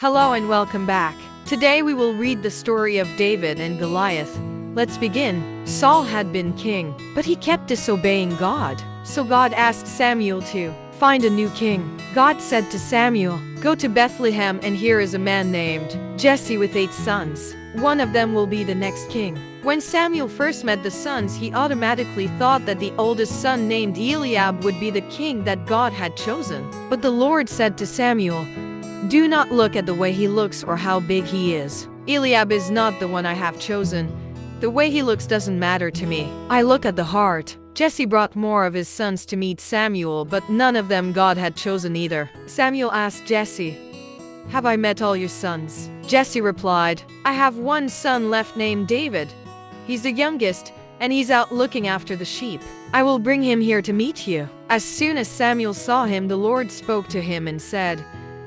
Hello and welcome back. Today we will read the story of David and Goliath. Let's begin. Saul had been king, but he kept disobeying God. So God asked Samuel to find a new king. God said to Samuel, "Go to Bethlehem, and here is a man named Jesse with 8 sons. One of them will be the next king." When Samuel first met the sons, he automatically thought that the oldest son named Eliab would be the king that God had chosen. But the Lord said to Samuel, "Do not look at the way he looks or how big he is. Eliab is not the one I have chosen. The way he looks doesn't matter to me. I look at the heart." Jesse brought more of his sons to meet Samuel, but none of them God had chosen either. Samuel asked Jesse, "Have I met all your sons?" Jesse replied, "I have one son left named David. He's the youngest, and he's out looking after the sheep. I will bring him here to meet you." As soon as Samuel saw him, the Lord spoke to him and said,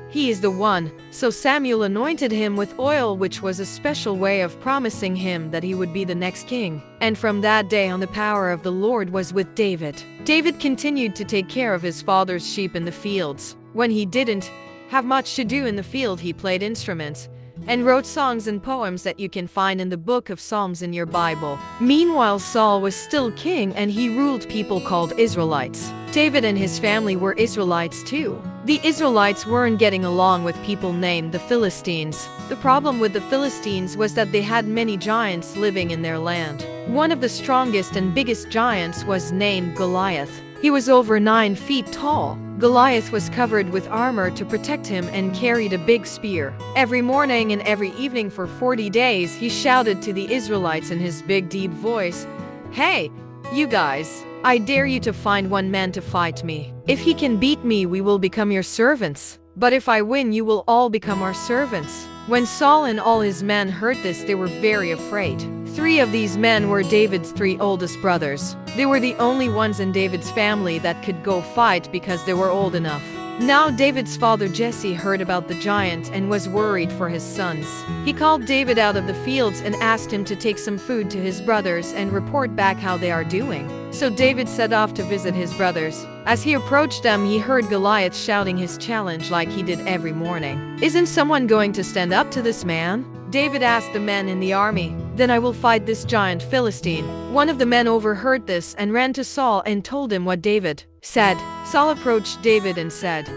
"He is the one." So Samuel anointed him with oil, which was a special way of promising him that he would be the next king. And from that day on, the power of the Lord was with David. David continued to take care of his father's sheep in the fields. When he didn't have much to do in the field, he played instruments and wrote songs and poems that you can find in the book of Psalms in your Bible. Meanwhile, Saul was still king, and he ruled people called Israelites. David and his family were Israelites too. The Israelites weren't getting along with people named the Philistines. The problem with the Philistines was that they had many giants living in their land. One of the strongest and biggest giants was named Goliath. He was over 9 feet tall. Goliath was covered with armor to protect him and carried a big spear. Every morning and every evening for 40 days, he shouted to the Israelites in his big deep voice, "Hey, you guys, I dare you to find one man to fight me. If he can beat me, we will become your servants. But if I win, you will all become our servants." When Saul and all his men heard this, they were very afraid. 3 of these men were David's 3 oldest brothers. They were the only ones in David's family that could go fight because they were old enough. Now David's father Jesse heard about the giant and was worried for his sons. He called David out of the fields and asked him to take some food to his brothers and report back how they are doing. So David set off to visit his brothers. As he approached them, he heard Goliath shouting his challenge like he did every morning. "Isn't someone going to stand up to this man?" David asked the men in the army. "Then I will fight this giant Philistine." One of the men overheard this and ran to Saul and told him what David said. Saul approached David and said,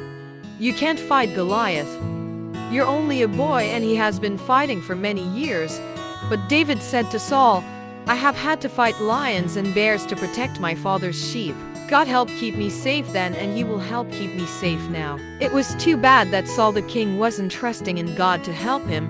"You can't fight Goliath. You're only a boy, and he has been fighting for many years." But David said to Saul, "I have had to fight lions and bears to protect my father's sheep. God helped keep me safe then, and he will help keep me safe now." It was too bad that Saul the king wasn't trusting in God to help him.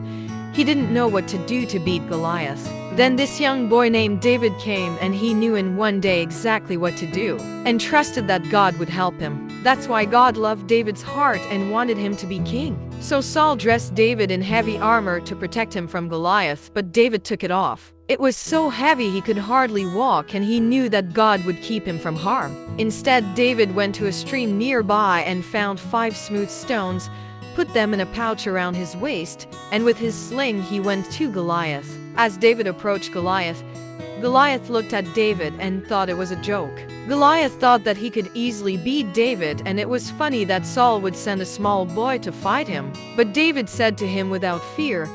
He didn't know what to do to beat Goliath. Then this young boy named David came, and he knew in one day exactly what to do, and trusted that God would help him. That's why God loved David's heart and wanted him to be king. So Saul dressed David in heavy armor to protect him from Goliath, but David took it off. It was so heavy he could hardly walk, and he knew that God would keep him from harm. Instead, David went to a stream nearby and found 5 smooth stones, put them in a pouch around his waist, and with his sling he went to Goliath. As David approached Goliath, Goliath looked at David and thought it was a joke. Goliath thought that he could easily beat David, and it was funny that Saul would send a small boy to fight him. But David said to him without fear,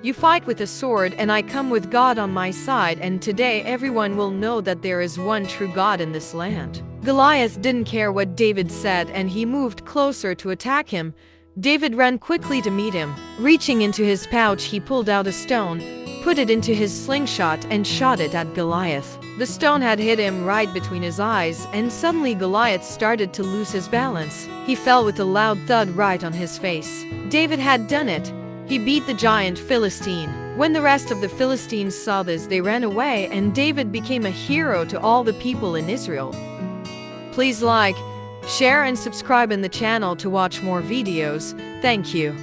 "You fight with a sword, and I come with God on my side, and today everyone will know that there is one true God in this land." Goliath didn't care what David said, and he moved closer to attack him. David ran quickly to meet him. Reaching into his pouch, he pulled out a stone, put it into his slingshot, and shot it at Goliath. The stone had hit him right between his eyes, and suddenly Goliath started to lose his balance. He fell with a loud thud right on his face. David had done it. He beat the giant Philistine. When the rest of the Philistines saw this, they ran away, and David became a hero to all the people in Israel. Please like, share, and subscribe in the channel to watch more videos. Thank you.